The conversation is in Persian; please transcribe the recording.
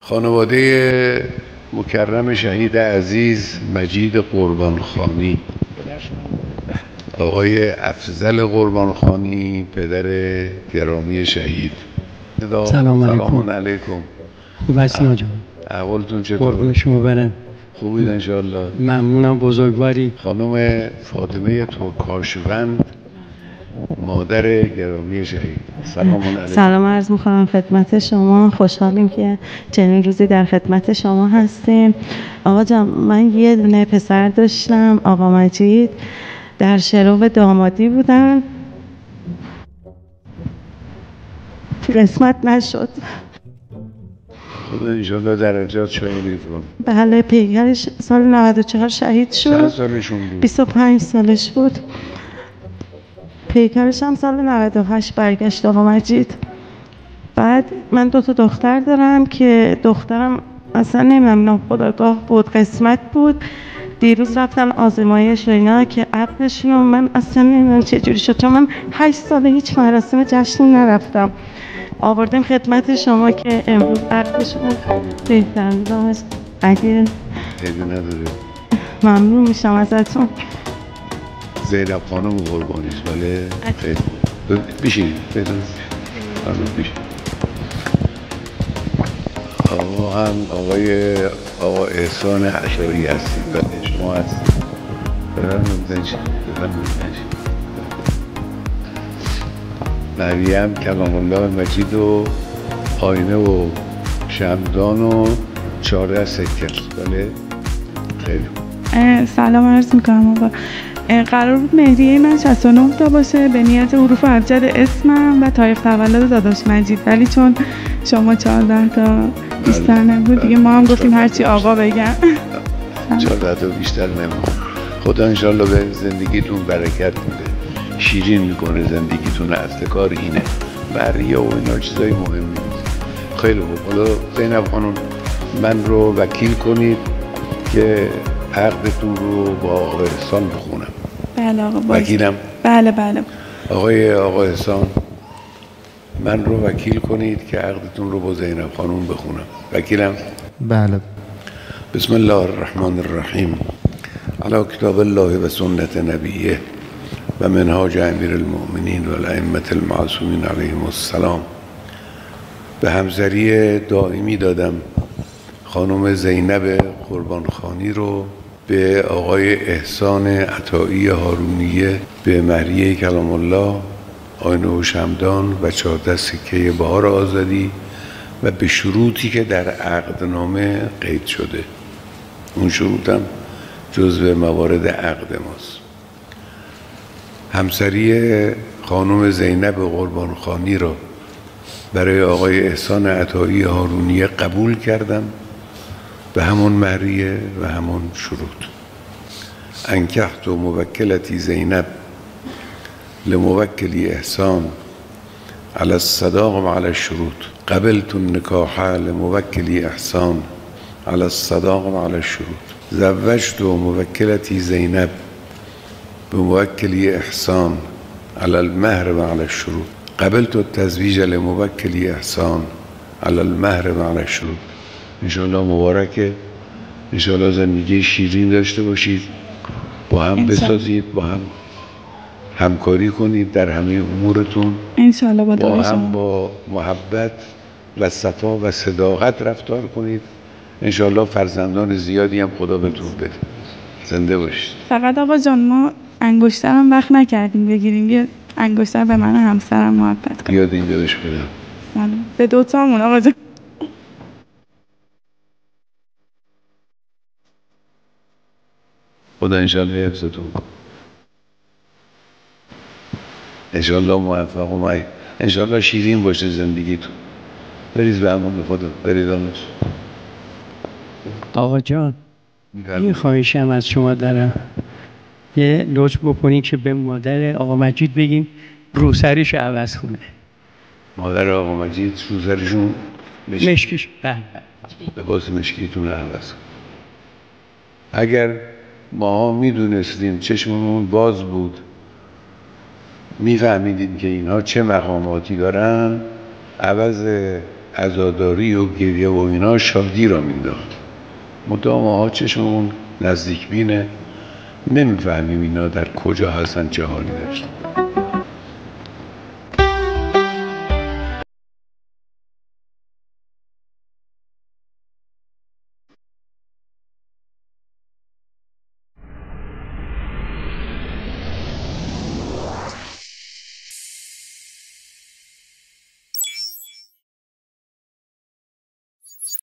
خانواده مکرم شهید عزیز مجید قربانخانی، آقای افضل قربانخانی پدر گرامی شهید. سلام علیکم. خوب هستین آقا؟ احوالتون چطور؟ قربون شما برم. خوبید انشاءالله؟ ممنونم بزرگواری. خانم فاطمه ترکاشوند مادر گرامی شهید، سلام علیکم. سلام عرض می‌کنم خدمت شما. خوشحالیم که چنین روزی در خدمت شما هستیم. آقا جان، من یه دونه پسر داشتم، آقا مجید، در شروع دامادی بودن، قسمت نشد. خدا انشاءالله درجات شهید کن. بله، پیکرش سال 94 شهید شد. چند سالشون بود؟ 25 سالش بود. پیکرش هم سال 98 برگشت آقا مجید. بعد من 2 تا دختر دارم که دخترم اصلا نمیدونم ناخودآگاه بود، قسمت بود. دیروز رفتن آزمایش و اینا که عقدشون رو من اصلا نمیدونم چه جوری شد، چون من 8 سال هیچ مراسم جشنی نرفتم. آوردیم خدمت شما که امروز عقدشون بهترین روز اگه خیلی نداره. ممنون میشم ازتون. زینب خانم قربانیش. بله خیلی بیشین بیشین. آقا هم آقا احسان عشایی هستید. بله شما هستید. بفرمایید. مریم کلام الله مجید و آینه و شمدان و 14 سکر. بله خیلی سلام عرض میکنم آقا. قرار بود مهریه من 69 تا باشه به نیت حروف ابجد اسمم و تاریخ تولد داداش مجید، ولی چون شما 14 تا بیشتر نبود دیگه ما هم گفتیم هرچی آقا بگم. 14 تا بیشتر نمون. خدا انشالله به زندگیتون برکت میده، شیرین میکنه زندگیتون. افتکار اینه مهریه و اینا چیزای مهمی نیست. خیلی خوب. حالا زینب خانم من رو وکیل کنید که عقدتون رو با آقا احسان بخونم. بله آقا. وکیلم؟ بله. آقا احسان من رو وکیل کنید که عقدتون رو با زینب خانم بخونم. وکیلم؟ بله. بسم الله الرحمن الرحیم. علی کتاب الله و سنت نبیه و منهاج امیر المؤمنین و الائمة المعصومین علیهم السلام. به همسری دائمی دادم خانم زینب قربانخانی رو به آقای احسان عطایی هارونیه به مهریه کلام الله، آینه و شمدان و 14 سکه بهار آزادی و به شروطی که در عقدنامه قید شده. اون شروطم جزو موارد عقد ماست. همسری خانم زینب قربانخانی را برای آقای احسان عطایی هارونیه قبول کردم به همون مهریه و همون شروط. انکحت و موکلتی زینب لموکلی احسان على الصداق و على الشروط. قبلت النکاح لموکلی احسان على الصداق و على الشروط. زوجت موکلتی زینب بموکلی احسان على المهر و على الشروط. قبلت التزویج لموکلی احسان على المهر و على الشروط. انشاءالله مبارکه. انشاءالله زندگی شیرین داشته باشید، با هم بسازید، با هم همکاری کنید در همه امورتون. انشاءالله با هم با محبت و صفا و صداقت رفتار کنید. انشاءالله فرزندان زیادی هم خدا بهتون بده. زنده باشید. فقط آقا جان ما انگشترم وقت نکردیم بگیریم، یه انگشتر به من همسرم محبت کنیم. بیاد اینجا بهش بدم. به 2 تامون آقا جان. خدا انشاءالله حفظتون کنه. انشاءالله موفق و انشاءالله شیرین باشه زندگیتون. برید به امان خدا. برید آنش. آقا جان یه خواهشم از شما دارم، یه لطف بکنین که به مادر آقا مجید بگیم روسریش عوض کنه. مادر آقا مجید روسریشون مشکیش لباس مشکیتون رو عوض کن. اگر ما میدونستیم چشممون باز بود میفهمیدیم که اینها چه مقاماتی دارن، عزاداری و گریه و اینا شادی را مینداخت. مدام ماها چشممون نزدیک بینه، نمیفهمیم اینا در کجا هستن، چه حالی داشتن.